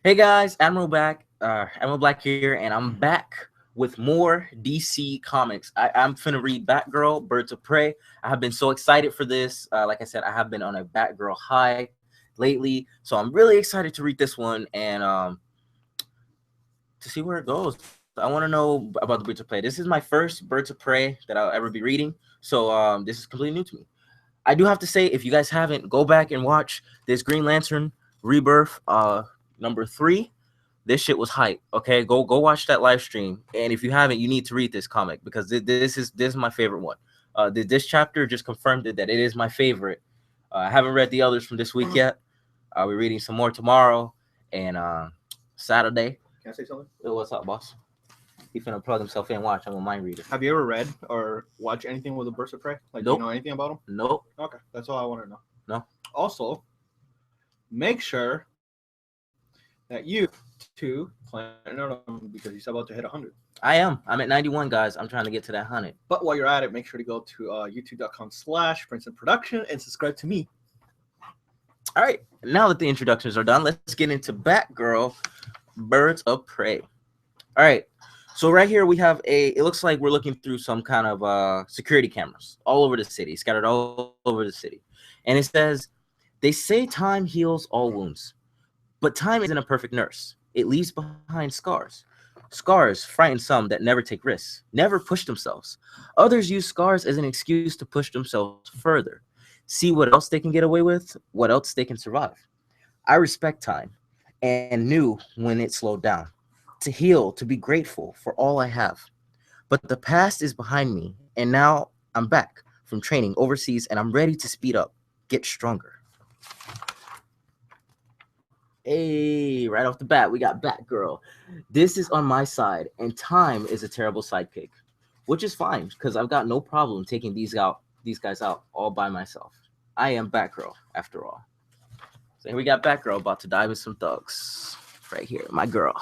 Hey guys, Admiral Black here, and I'm back with more DC comics. I'm finna read Batgirl, Birds of Prey. I have been so excited for this. Like I said, I have been on a Batgirl high lately, so I'm really excited to read this one and to see where it goes. I want to know about the Birds of Prey. This is my first Birds of Prey that I'll ever be reading, so this is completely new to me. I do have to say, if you guys haven't, go back and watch this Green Lantern Rebirth number 3. This shit was hype. Okay, go watch that live stream. And if you haven't, you need to read this comic because this is my favorite one. This chapter just confirmed that it is my favorite. I haven't read the others from this week yet. We're reading some more tomorrow and Saturday. Can I say something? What's up, boss? He finna plug himself in. Watch, I'm a mind reader. Have you ever read or watched anything with a Burst of Prey? Like, do Nope. you know anything about them? Nope. Okay, that's all I want to know. No. Also, make sure that you to plan Nerdom because he's about to hit 100. I am. I'm at 91, guys. I'm trying to get to that 100. But while you're at it, make sure to go to youtube.com/Princeton Production and subscribe to me. All right. Now that the introductions are done, let's get into Batgirl, Birds of Prey. All right. So right here we have it looks like we're looking through some kind of security cameras all over the city, scattered all over the city. And it says, they say time heals all wounds, but time isn't a perfect nurse. It leaves behind scars. Scars frighten some that never take risks, never push themselves. Others use scars as an excuse to push themselves further. See what else they can get away with, what else they can survive. I respect time and knew when it slowed down. To heal, to be grateful for all I have. But the past is behind me, and now I'm back from training overseas, and I'm ready to speed up, get stronger. Hey, right off the bat, we got Batgirl. This is on my side, and time is a terrible sidekick, which is fine because I've got no problem taking these guys out all by myself. I am Batgirl, after all. So here we got Batgirl about to dive with some thugs. Right here, my girl.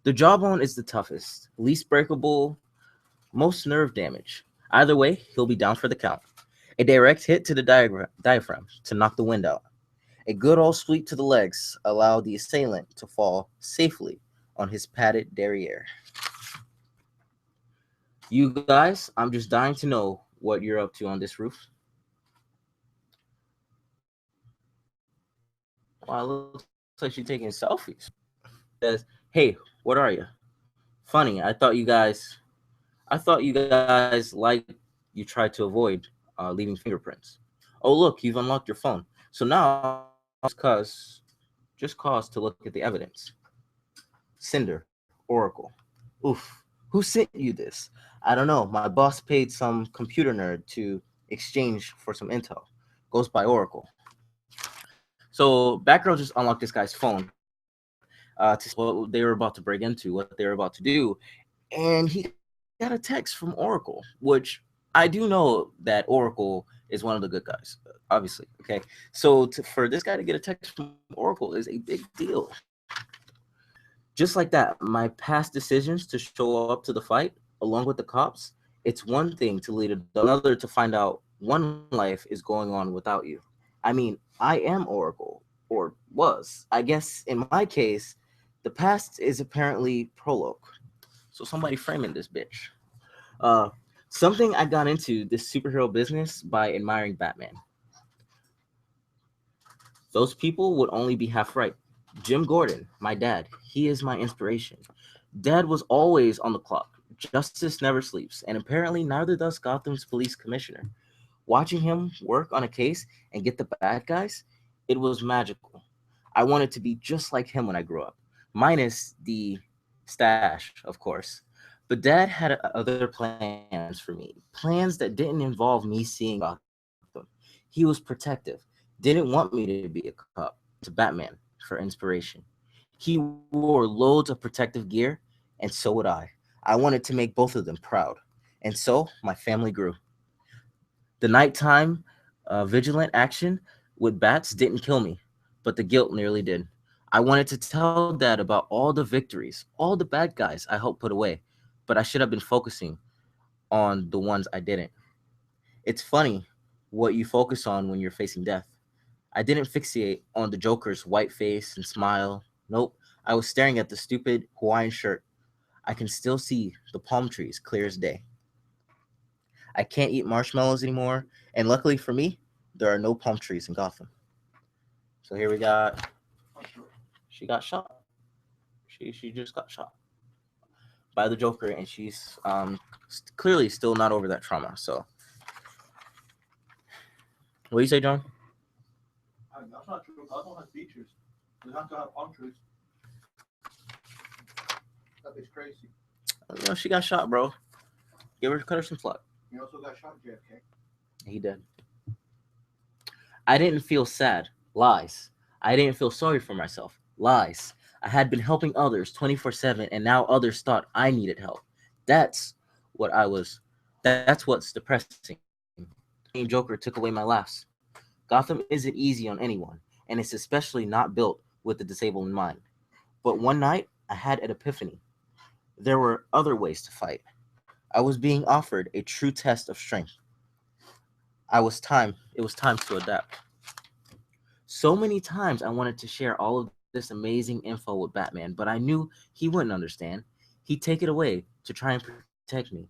The jawbone is the toughest, least breakable, most nerve damage. Either way, he'll be down for the count. A direct hit to the diaphragm to knock the wind out. A good old sweep to the legs allowed the assailant to fall safely on his padded derriere. You guys, I'm just dying to know what you're up to on this roof. Wow, it looks like she's taking selfies. Says, hey, what are you? Funny, I thought you guys like you tried to avoid leaving fingerprints. Oh, look, you've unlocked your phone. So now, just cause to look at the evidence. Cinder, Oracle. Oof, who sent you this? I don't know. My boss paid some computer nerd to exchange for some intel. Goes by Oracle. So Batgirl just unlocked this guy's phone to see what they were about to break into, what they were about to do. And he got a text from Oracle, which I do know that Oracle is one of the good guys, obviously. Okay, so for this guy to get a text from Oracle is a big deal. Just like that, my past decisions to show up to the fight, along with the cops, it's one thing to lead another to find out one life is going on without you. I mean, I am Oracle, or was. I guess in my case, the past is apparently prologue. So somebody framing this bitch. Something I got into this superhero business by admiring Batman. Those people would only be half right. Jim Gordon, my dad, he is my inspiration. Dad was always on the clock. Justice never sleeps, and apparently neither does Gotham's police commissioner. Watching him work on a case and get the bad guys, it was magical. I wanted to be just like him when I grew up, minus the stash, of course. But Dad had other plans for me, plans that didn't involve me seeing Gotham. He was protective, didn't want me to be a cop, to Batman for inspiration. He wore loads of protective gear, and so would I. I wanted to make both of them proud, and so my family grew. The nighttime vigilant action with bats didn't kill me, but the guilt nearly did. I wanted to tell Dad about all the victories, all the bad guys I helped put away, but I should have been focusing on the ones I didn't. It's funny what you focus on when you're facing death. I didn't fixate on the Joker's white face and smile. Nope, I was staring at the stupid Hawaiian shirt. I can still see the palm trees clear as day. I can't eat marshmallows anymore, and luckily for me, there are no palm trees in Gotham. So here we got. She got shot. She just got shot by the Joker, and she's clearly still not over that trauma. So, what do you say, John? That's not true. Gotham has beaches. You have to have palm trees. That is crazy. You know, she got shot, bro. Cut her some slack. He also got shot, JFK. He did. I didn't feel sad. Lies. I didn't feel sorry for myself. Lies. I had been helping others 24/7, and now others thought I needed help. That's what I was. That's what's depressing. Joker took away my laughs. Gotham isn't easy on anyone, and it's especially not built with the disabled in mind. But one night, I had an epiphany. There were other ways to fight. I was being offered a true test of strength. It was time to adapt. So many times I wanted to share all of this amazing info with Batman, but I knew he wouldn't understand. He'd take it away to try and protect me.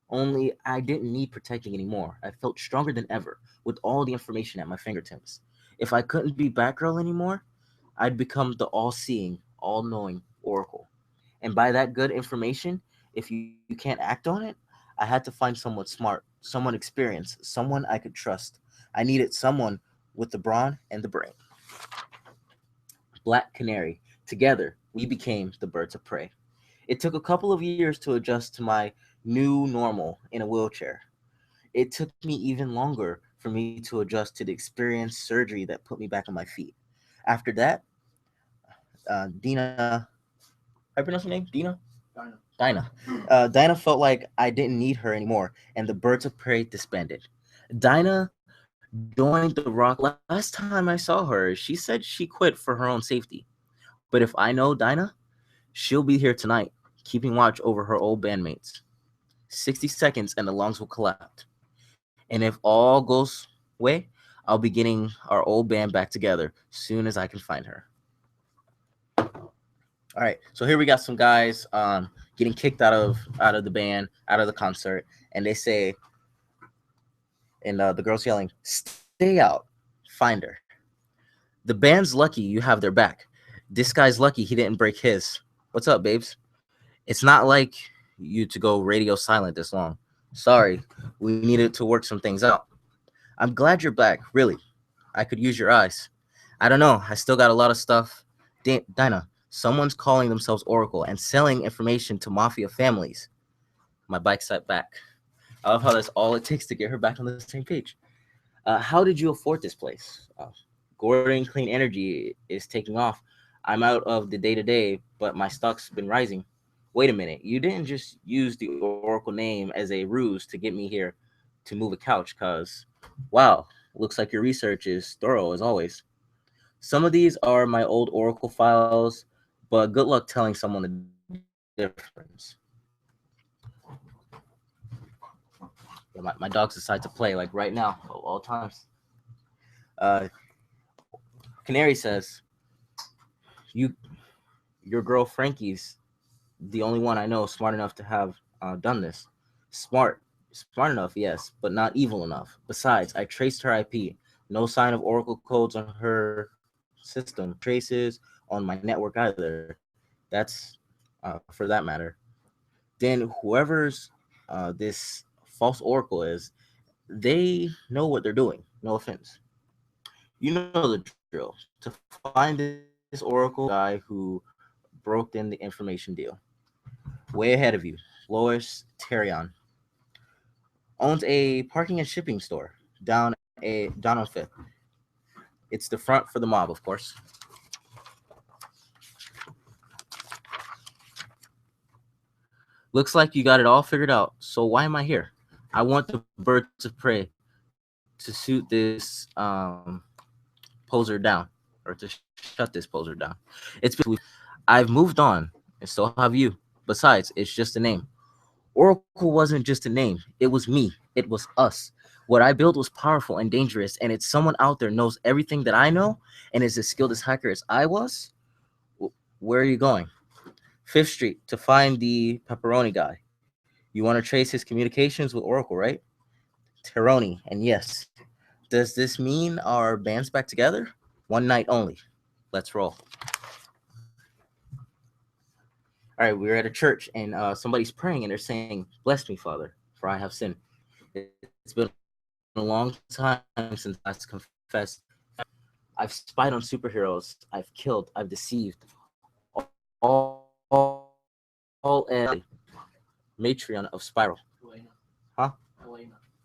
Only I didn't need protecting anymore. I felt stronger than ever with all the information at my fingertips. If I couldn't be Batgirl anymore, I'd become the all-seeing, all-knowing Oracle. And by that good information, if you can't act on it, I had to find someone smart, someone experienced, someone I could trust. I needed someone with the brawn and the brain. Black Canary. Together, we became the birds of prey. It took a couple of years to adjust to my new normal in a wheelchair. It took me even longer for me to adjust to the experienced surgery that put me back on my feet. After that, Dina, I pronounce her name? Dina? Dinah. Dinah felt like I didn't need her anymore, and the birds of prey disbanded. Dinah joined the Rock. Last time I saw her, she said she quit for her own safety. But if I know Dinah, she'll be here tonight, keeping watch over her old bandmates. 60 seconds and the lungs will collapse. And if all goes way, I'll be getting our old band back together soon as I can find her. All right, so here we got some guys getting kicked out of the band, out of the concert, and they say, and the girl's yelling, "Stay out, find her." The band's lucky you have their back. This guy's lucky he didn't break his. What's up, babes? It's not like you to go radio silent this long. Sorry, we needed to work some things out. I'm glad you're back, really. I could use your eyes. I don't know, I still got a lot of stuff. Dinah, someone's calling themselves Oracle and selling information to mafia families. My bike set back. I love how that's all it takes to get her back on the same page. How did you afford this place? Gordon Clean Energy is taking off. I'm out of the day-to-day, but my stock's been rising. Wait a minute, you didn't just use the Oracle name as a ruse to get me here to move a couch, cuz, wow, looks like your research is thorough as always. Some of these are my old Oracle files, but good luck telling someone the difference. Yeah, my dogs decide to play like right now, at all times. Uh, Canary says, "You, your girl Frankie's the only one I know smart enough to have done this. Smart enough, yes, but not evil enough. Besides, I traced her IP. No sign of Oracle codes on her system. Traces on my network either. That's for that matter. Then whoever's this false Oracle is, they know what they're doing. No offense. You know the drill. To find this Oracle guy who broke in the information deal. Way ahead of you, Lois Terrion owns a parking and shipping store down on Fifth. It's the front for the mob, of course. Looks like you got it all figured out. So why am I here? I want the birds of prey to suit this poser down, or to shut this poser down. It's been I've moved on, and so have you. Besides, it's just a name. Oracle wasn't just a name. It was me. It was us. What I built was powerful and dangerous, and it's someone out there knows everything that I know and is as skilled as hacker as I was. Where are you going? Fifth Street to find the pepperoni guy. You want to trace his communications with Oracle, right? Teroni, and yes. Does this mean our band's back together? One night only. Let's roll. All right, we're at a church and somebody's praying and they're saying, "Bless me, Father, for I have sinned. It's been a long time since I last confessed. I've spied on superheroes. I've killed. I've deceived. All matrion of Spiral. Huh?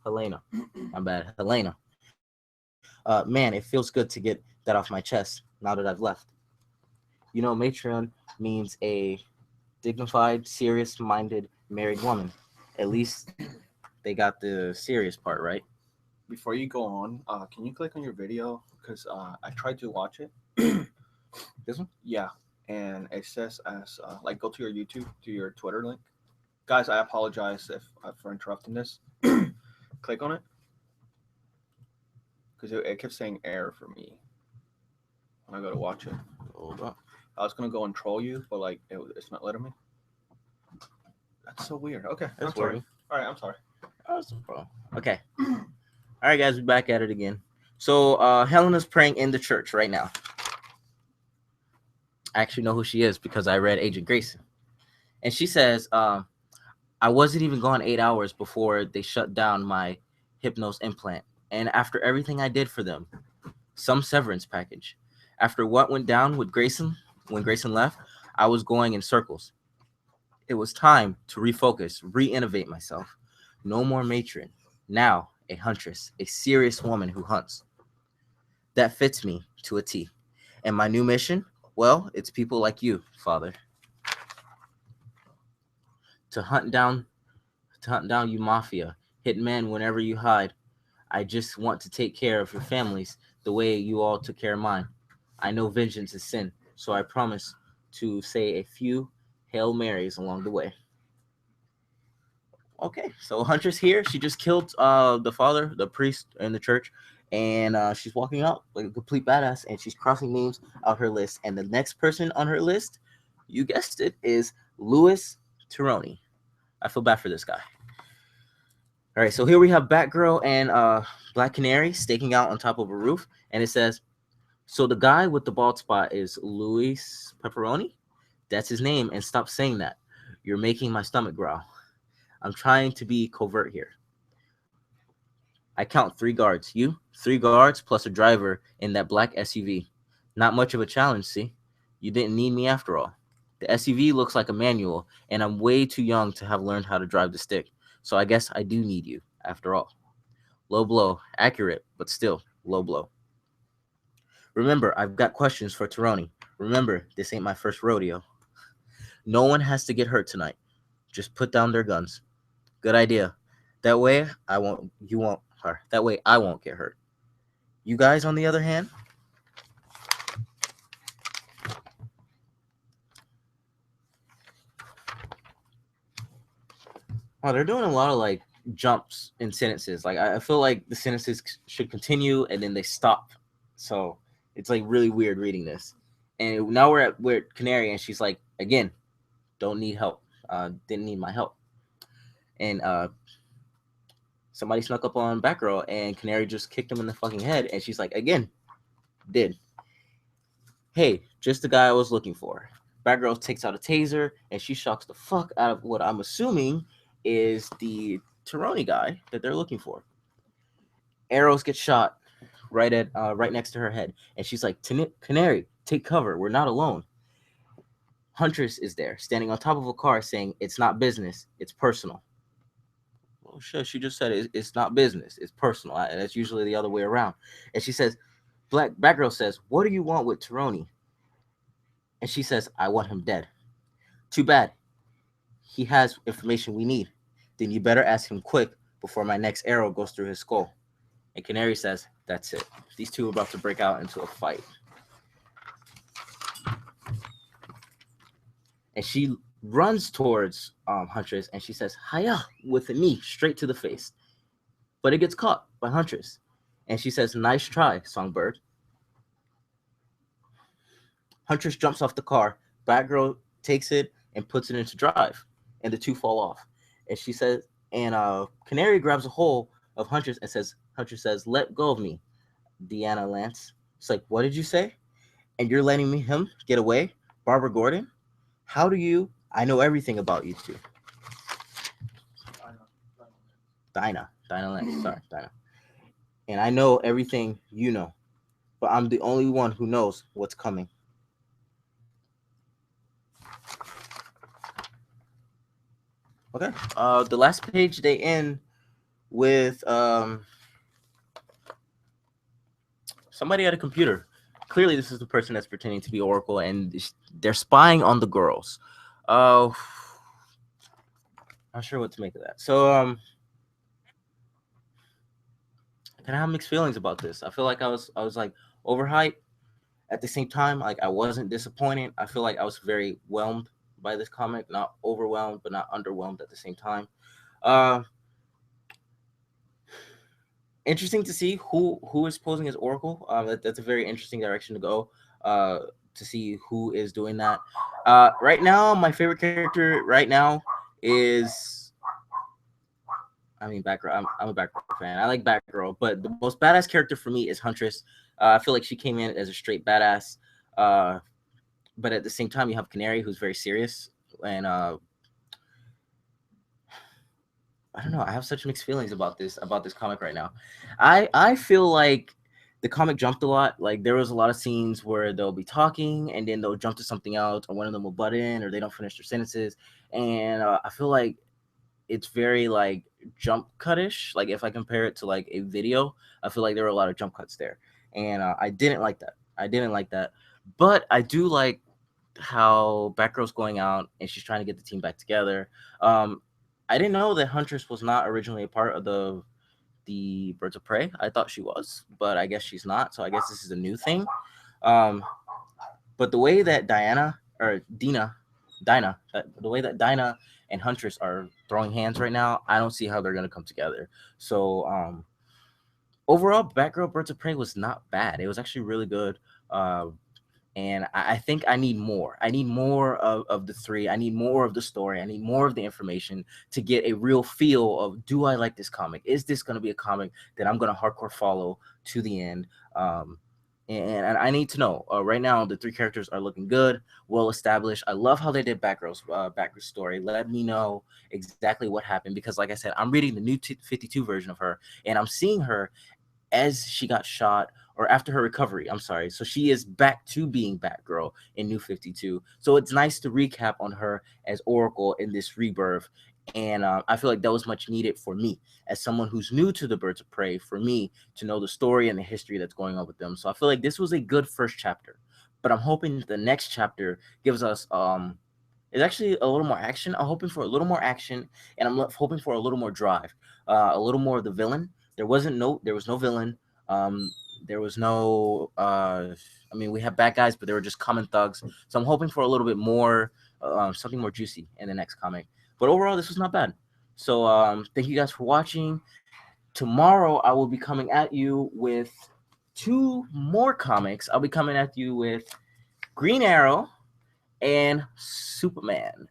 Helena. I'm bad. Helena. Man, it feels good to get that off my chest now that I've left. You know, matrion means a dignified, serious-minded married woman. At least they got the serious part right. Before you go on, can you click on your video? Because I tried to watch it. This one? Yeah, and it says as like go to your YouTube to your Twitter link. Guys, I apologize if for interrupting this. Click on it because it kept saying error for me when I go to watch it. Hold up. I was gonna go and troll you, but like it's not letting me. That's so weird. Okay, I'm sorry. All right, I'm sorry. Oh, that's no problem. Okay. All right, guys, we're back at it again. So Helena's praying in the church right now. I actually know who she is because I read Agent Grayson. And she says, I wasn't even gone 8 hours before they shut down my Hypnos implant. And after everything I did for them, some severance package. After what went down with Grayson, when Grayson left, I was going in circles. It was time to refocus, re-innovate myself. No more matron. Now, a huntress, a serious woman who hunts. That fits me to a T. And my new mission? Well, it's people like you, Father. To hunt down you mafia, hit men whenever you hide. I just want to take care of your families the way you all took care of mine. I know vengeance is sin, so I promise to say a few Hail Marys along the way. Okay, so Huntress here, she just killed the father, the priest in the church, and she's walking out like a complete badass, and she's crossing names out her list. And the next person on her list, you guessed it, is Louis Tironi. I feel bad for this guy. All right, so here we have Batgirl and Black Canary staking out on top of a roof, and it says, so the guy with the bald spot is Luis Pepperoni? That's his name, and stop saying that. You're making my stomach growl. I'm trying to be covert here. I count 3 guards. You? 3 guards plus a driver in that black SUV. Not much of a challenge, see? You didn't need me after all. The SUV looks like a manual, and I'm way too young to have learned how to drive the stick. So I guess I do need you, after all. Low blow. Accurate, but still low blow. Remember, I've got questions for Tironi. Remember, this ain't my first rodeo. No one has to get hurt tonight. Just put down their guns. Good idea. That way I won't get hurt. You guys, on the other hand, they're doing a lot of like jumps in sentences. Like I feel like the sentences should continue and then they stop. So it's like really weird reading this. And now we're at Canary, and she's like, again, don't need help. Didn't need my help. And somebody snuck up on Batgirl, and Canary just kicked him in the fucking head. And she's like, again, did. Hey, just the guy I was looking for. Batgirl takes out a taser, and she shocks the fuck out of what I'm assuming is the Tironi guy that they're looking for. Arrows get shot right next to her head, and she's like, Canary, take cover. We're not alone. Huntress is there, standing on top of a car, saying, it's not business, it's personal. Well, shit, she just said it's not business, it's personal. That's usually the other way around. And she says, Batgirl says, what do you want with Tironi? And she says, I want him dead. Too bad. He has information we need. Then you better ask him quick before my next arrow goes through his skull. And Canary says, that's it. These two are about to break out into a fight. And she runs towards Huntress, and she says, hiya, with a knee straight to the face. but it gets caught by Huntress, and she says, "Nice try, Songbird." Huntress jumps off the car. Batgirl takes it and puts it into drive, and the two fall off. And she says, and Canary grabs a hold of Huntress and says, Huntress says, "Let go of me, Deanna Lance." It's like, "What did you say? And you're letting him get away, Barbara Gordon? How do you? I know everything about you two." Dinah Lance, sorry, Dinah. "And I know everything you know, but I'm the only one who knows what's coming." Okay. The last page they end with somebody at a computer. Clearly, this is the person that's pretending to be Oracle, and they're spying on the girls. Not sure what to make of that. So I kind of have mixed feelings about this. I feel like I was like overhyped. At the same time, like I wasn't disappointed. I feel like I was very whelmed by this comic, not overwhelmed, but not underwhelmed at the same time. Interesting to see who is posing as Oracle. That's a very interesting direction to go. To see who is doing that. Right now, my favorite character right now is, I mean, Batgirl. I'm a Batgirl fan. I like Batgirl, but the most badass character for me is Huntress. I feel like she came in as a straight badass. But at the same time, you have Canary, who's very serious, and I don't know. I have such mixed feelings about this comic right now. I feel like the comic jumped a lot. Like there was a lot of scenes where they'll be talking and then they'll jump to something else, or one of them will butt in, or they don't finish their sentences, and I feel like it's very like jump cut-ish. Like if I compare it to like a video, I feel like there were a lot of jump cuts there, and I didn't like that. But I do like how Batgirl's going out and she's trying to get the team back together. I didn't know that Huntress was not originally a part of the Birds of Prey. I thought she was, but I guess she's not. So I guess this is a new thing. But the way that the way that Dinah and Huntress are throwing hands right now, I don't see how they're gonna come together. So overall, Batgirl Birds of Prey was not bad. It was actually really good. And I think I need more. I need more of the three. I need more of the story. I need more of the information to get a real feel of, do I like this comic? Is this going to be a comic that I'm going to hardcore follow to the end? And I need to know. Right now, the three characters are looking good, well established. I love how they did Batgirl's story. Let me know exactly what happened, because, like I said, I'm reading the new 52 version of her, and I'm seeing her as she got shot, or after her recovery. I'm sorry. So she is back to being Batgirl in New 52. So it's nice to recap on her as Oracle in this rebirth. And I feel like that was much needed for me as someone who's new to the Birds of Prey, for me to know the story and the history that's going on with them. So I feel like this was a good first chapter, but I'm hoping the next chapter gives us it's actually a little more action. I'm hoping for a little more action, and I'm hoping for a little more drive, a little more of the villain. There was no villain. There was no. I mean, we have bad guys, but they were just common thugs. So I'm hoping for a little bit more, something more juicy in the next comic. But overall, this was not bad. So thank you guys for watching. Tomorrow, I will be coming at you with 2 more comics. I'll be coming at you with Green Arrow and Superman.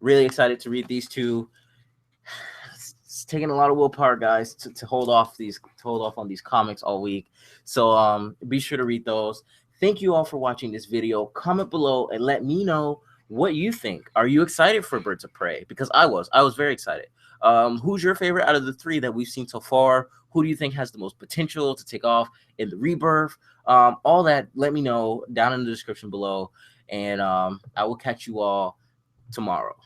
Really excited to read these 2. It's taking a lot of willpower, guys, to hold off on these comics all week. So be sure to read those. Thank you all for watching this video. Comment below and let me know what you think. Are you excited for Birds of Prey? Because I was very excited. Who's your favorite out of the 3 that we've seen so far? Who do you think has the most potential to take off in the rebirth? All that, let me know down in the description below, and I will catch you all tomorrow.